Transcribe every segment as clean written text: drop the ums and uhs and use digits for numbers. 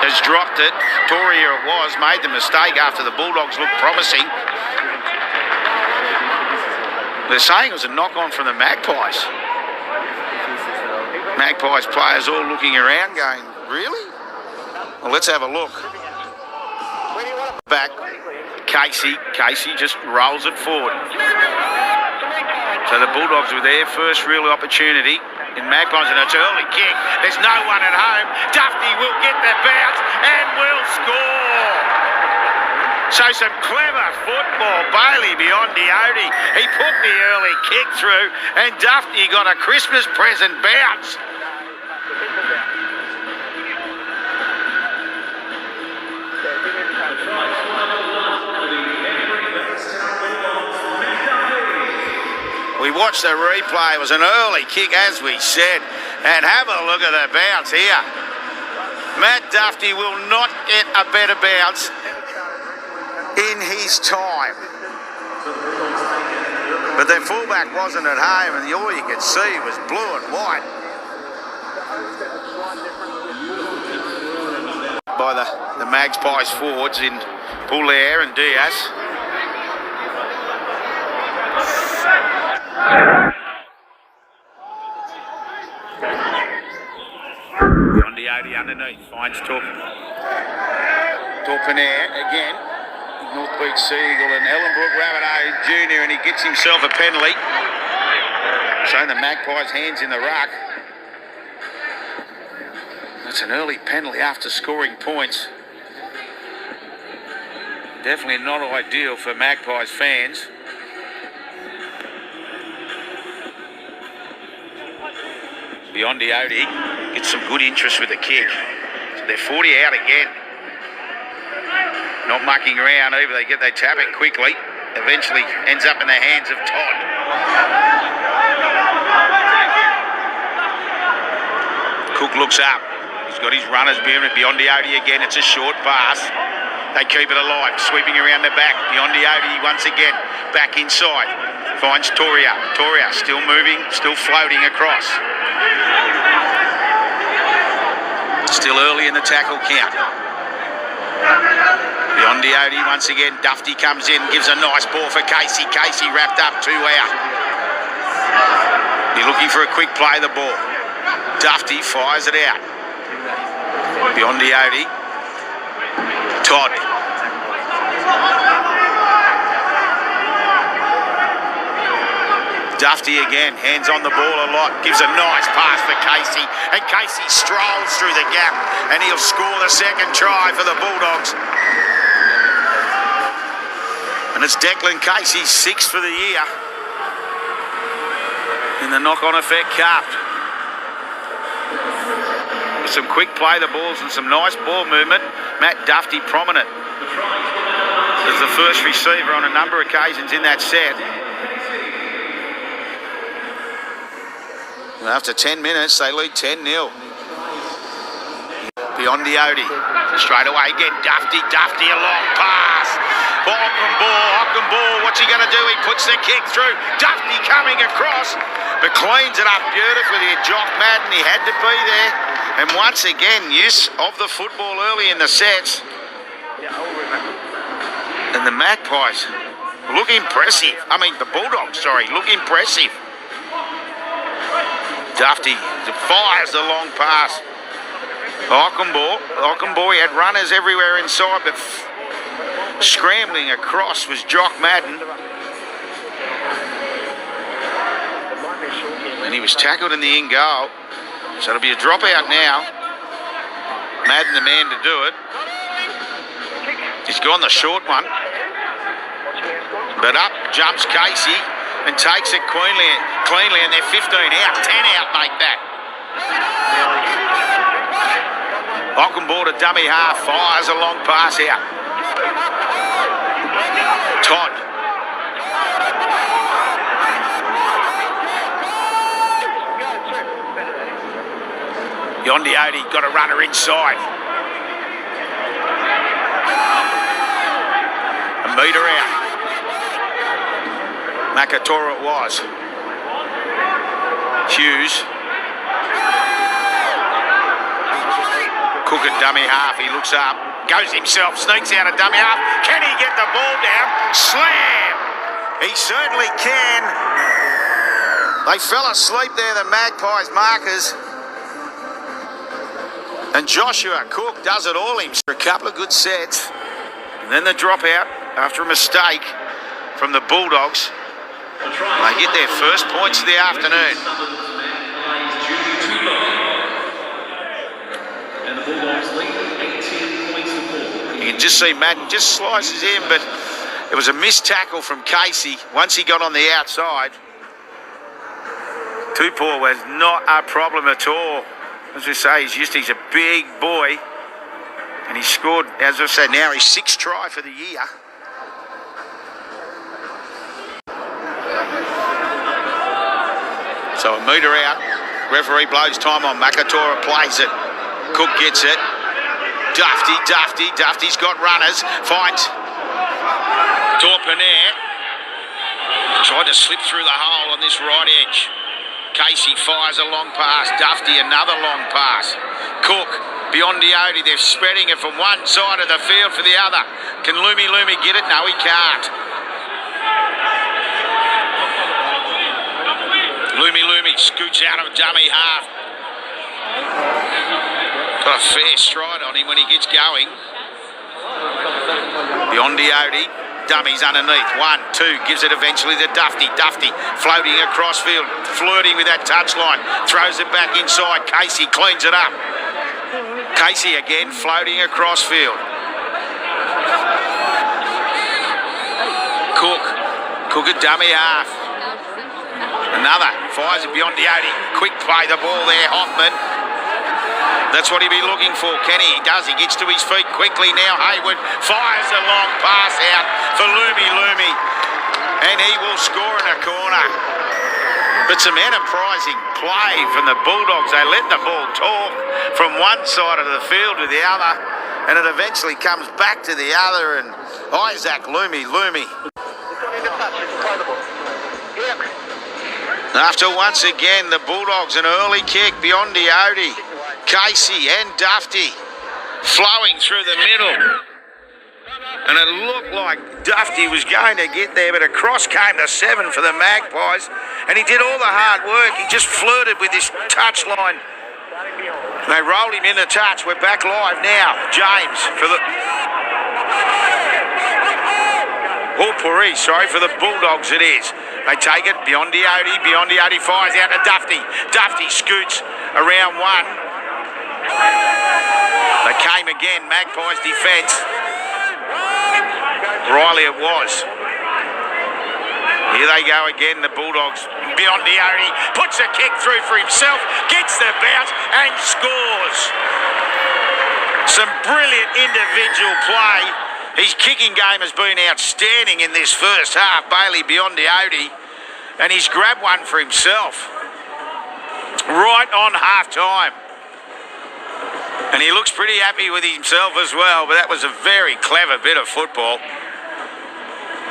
has dropped it. Toria it was, made the mistake after the Bulldogs looked promising. They're saying it was a knock-on from the Magpies. Magpies players all looking around going, really? Well, let's have a look. Back, Casey just rolls it forward. So the Bulldogs with their first real opportunity in Magpies, and it's an early kick. There's no one at home. Dufty will get the bounce and will score. So some clever football. Bailey Biondi Odo. He put the early kick through and Dufty got a Christmas present bounce. We watched the replay. It was an early kick, as we said. And have a look at the bounce here. Matt Dufty will not get a better bounce in his time. But their fullback wasn't at home, and all you could see was blue and white. By the Magpies forwards in Poulier and Diaz. Biondi Odo underneath, finds Topine again. North Beach Seagull and Ellenbrook Rabbitoh Jr. and he gets himself a penalty. Showing the Magpies' hands in the ruck. That's an early penalty after scoring points. Definitely not ideal for Magpies fans. Biondi Odo gets some good interest with the kick. So they're 40 out again. Not mucking around either. They tap it quickly. Eventually ends up in the hands of Todd. Cook looks up. He's got his runners Biondi Odo again. It's a short pass. They keep it alive. Sweeping around the back. Biondi Odo once again. Back inside. Finds Toria. Toria still moving, still floating across. Still early in the tackle count. Biondi Odo once again. Dufty comes in, gives a nice ball for Casey. Casey wrapped up, 2 out. He's looking for a quick play, the ball. Dufty fires it out. Biondi Odo. Todd. Dufty again, hands on the ball a lot, gives a nice pass for Casey, and Casey strolls through the gap, and he'll score the second try for the Bulldogs. And it's Declan Casey's 6th for the year in the knock-on effect cup. With some quick play the balls and some nice ball movement, Matt Dufty prominent as the first receiver on a number of occasions in that set. After 10 minutes, they lead 10-0. Biondi Odo. Straight away again, Dufty, a long pass. Ockenball, what's he going to do? He puts the kick through. Dufty coming across, but cleans it up beautifully. Jock Madden, he had to be there. And once again, use of the football early in the sets. And the Magpies look impressive. The Bulldogs, look impressive. Dufty fires the long pass. Ockenball, he had runners everywhere inside, but scrambling across was Jock Madden. And he was tackled in the in goal. So it'll be a dropout now. Madden the man to do it. He's gone the short one. But up jumps Casey and takes it cleanly, and they're 15 out, 10 out, make that. Ockenball to dummy half, fires a long pass out. Todd. Biondi Odo got a runner inside. A metre out. Makatoa it was. Hughes. Cook at dummy half. He looks up, goes himself, sneaks out of dummy half. Can he get the ball down? Slam! He certainly can. They fell asleep there, the Magpies markers. And Joshua Cook does it all himself for a couple of good sets. And then the dropout after a mistake from the Bulldogs. They get their first points of the afternoon. And the Bulldogs lead 18 points to 4. You can just see Madden just slices in, but it was a missed tackle from Casey once he got on the outside. Tupou was not a problem at all. As we say, he's a big boy. And he scored, as I said, now his 6th try for the year. So a metre out. Referee blows time on. Makatoa plays it. Cook gets it. Dufty's got runners. Finds Topine. Tried to slip through the hole on this right edge. Casey fires a long pass. Dufty another long pass. Cook, Biondi Odo. They're spreading it from one side of the field for the other. Can Lumi get it? No, he can't. Lumi scoots out of dummy half. Got a fair stride on him when he gets going. Biondi Odo, dummies underneath. 1, 2, gives it eventually to Dufty. Dufty floating across field, flirting with that touchline. Throws it back inside. Casey cleans it up. Casey again floating across field. Cook at dummy half. Another fires it Biondi Odo. Quick play the ball there, Hoffman. That's what he'd be looking for, Kenny. He does. He gets to his feet quickly now. Hayward fires a long pass out for Lumi. And he will score in a corner. But some enterprising play from the Bulldogs. They let the ball talk from one side of the field to the other. And it eventually comes back to the other. And Isaac Lumi. After once again, the Bulldogs, an early kick, Biondi Odo, Casey and Dufty flowing through the middle. And it looked like Dufty was going to get there, but across came the 7 for the Magpies. And he did all the hard work. He just flirted with this touchline. They rolled him in the touch. We're back live now. James for the... for the Bulldogs it is. They take it, Biondi Odo fires out to Dufty. Dufty scoots around 1. They came again, Magpies defence. Riley it was. Here they go again, the Bulldogs. Biondi Odo puts a kick through for himself, gets the bounce and scores. Some brilliant individual play. His kicking game has been outstanding in this first half, Bailey Biondi Odo, and he's grabbed one for himself. Right on half-time. And he looks pretty happy with himself as well, but that was a very clever bit of football.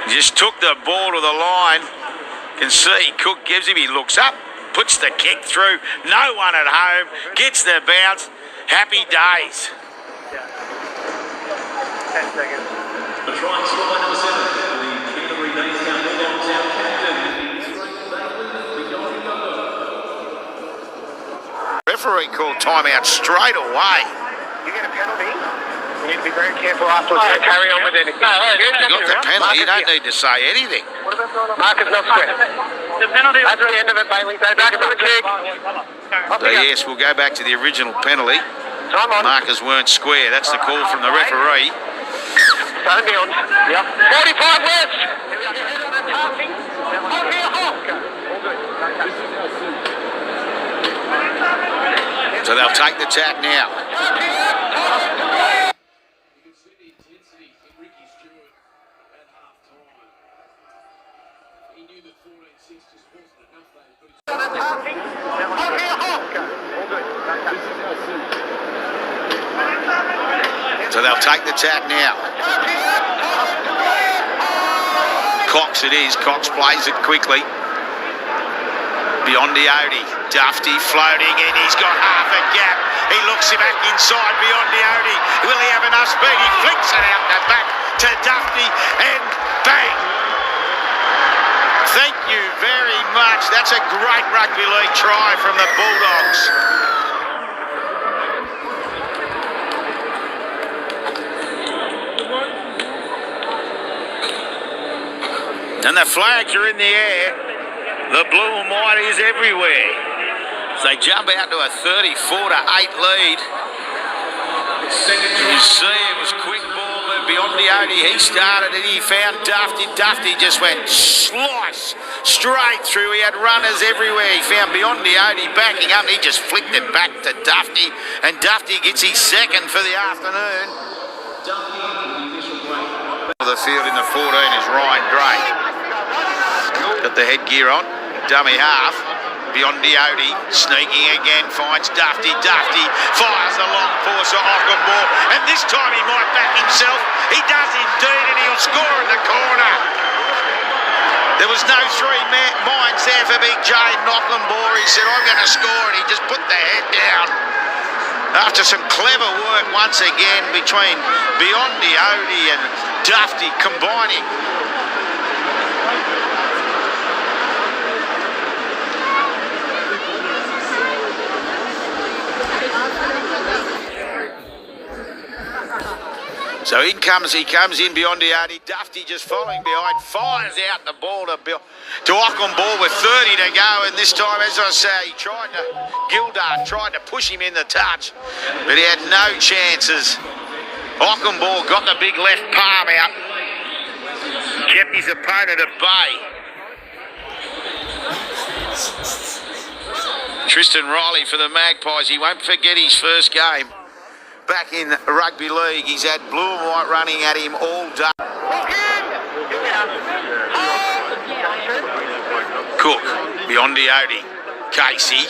He just took the ball to the line. You can see Cook gives him, he looks up, puts the kick through, no one at home, gets the bounce. Happy days. 10 seconds. The try scored by number 7 for the Canterbury Bankstown Bulldogs, our captain. Referee called timeout straight away. You get a penalty. You need to be very careful afterwards. Carry on with anything. You got the penalty, you don't need to say anything. Marcus not square. The penalty. That's the end of it, Bailey. Go back to the kick. So yes, we'll go back to the original penalty. Markers weren't square. That's the call from the referee. Turn beyond. Yep. 45 west. So they'll take the tack now. You can see the intensity in Ricky Stewart at half time. He knew that 14-6 just wasn't enough. So they'll take the tack now. Cox it is. Cox plays it quickly. Biondi Odo. Dufty floating in. He's got half a gap. He looks back inside Biondi Odo. Will he have enough speed? He flicks it out the back to Dufty and bang! Thank you very much. That's a great rugby league try from the Bulldogs. And the flags are in the air. The blue and white is everywhere. So they jump out to a 34-8 lead. You see it was quick ball move Biondi Odo. He started it. He found Dufty. Dufty just went slice straight through. He had runners everywhere. He found Biondi Odo backing up. He just flicked it back to Dufty. And Dufty gets his second for the afternoon. The field in the 14 is Ryan Gray. Got the headgear on, dummy half. Biondi Odo sneaking again, finds Dufty. Dufty fires a long force of Ockenball, and this time he might back himself. He does indeed, and he'll score in the corner. There was no three minds there for big Jaden Ockenball. He said, I'm going to score, and he just put the head down. After some clever work once again between Biondi Odo and Dufty combining. So he comes in Biondi Odo. Dufty just following behind, fires out the ball to Ockenball with 30 to go, and this time, as I say, Gildart tried to push him in the touch, but he had no chances. Ockenball got the big left palm out, kept his opponent at bay. Tristan Riley for the Magpies, he won't forget his first game. Back in rugby league, he's had blue and white running at him all day. Cook, Biondi Odo, Casey.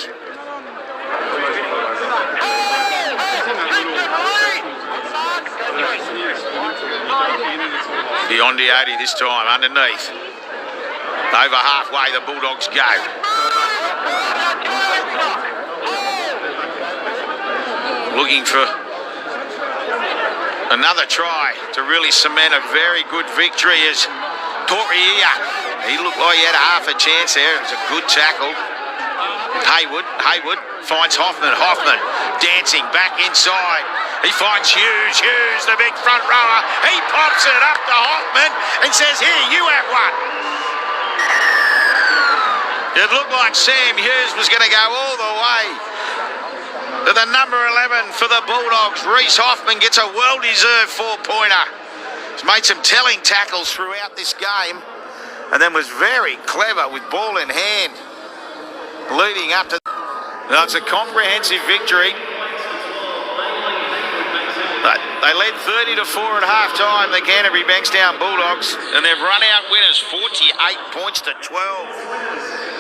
Biondi Odo this time, underneath. Over halfway, the Bulldogs go. Looking for another try to really cement a very good victory as Portia. He looked like he had half a chance there. It was a good tackle. Haywood finds Hoffman. Hoffman dancing back inside. He finds Hughes. Hughes, the big front rower. He pops it up to Hoffman and says, here, you have one. It looked like Sam Hughes was going to go all the way. To the number 11 for the Bulldogs. Reece Hoffman gets a well-deserved four-pointer. He's made some telling tackles throughout this game and then was very clever with ball in hand leading up to... Now, it's a comprehensive victory. But they led 30-4 at half-time, the Canterbury Bankstown Bulldogs, and they've run out winners 48 points to 12.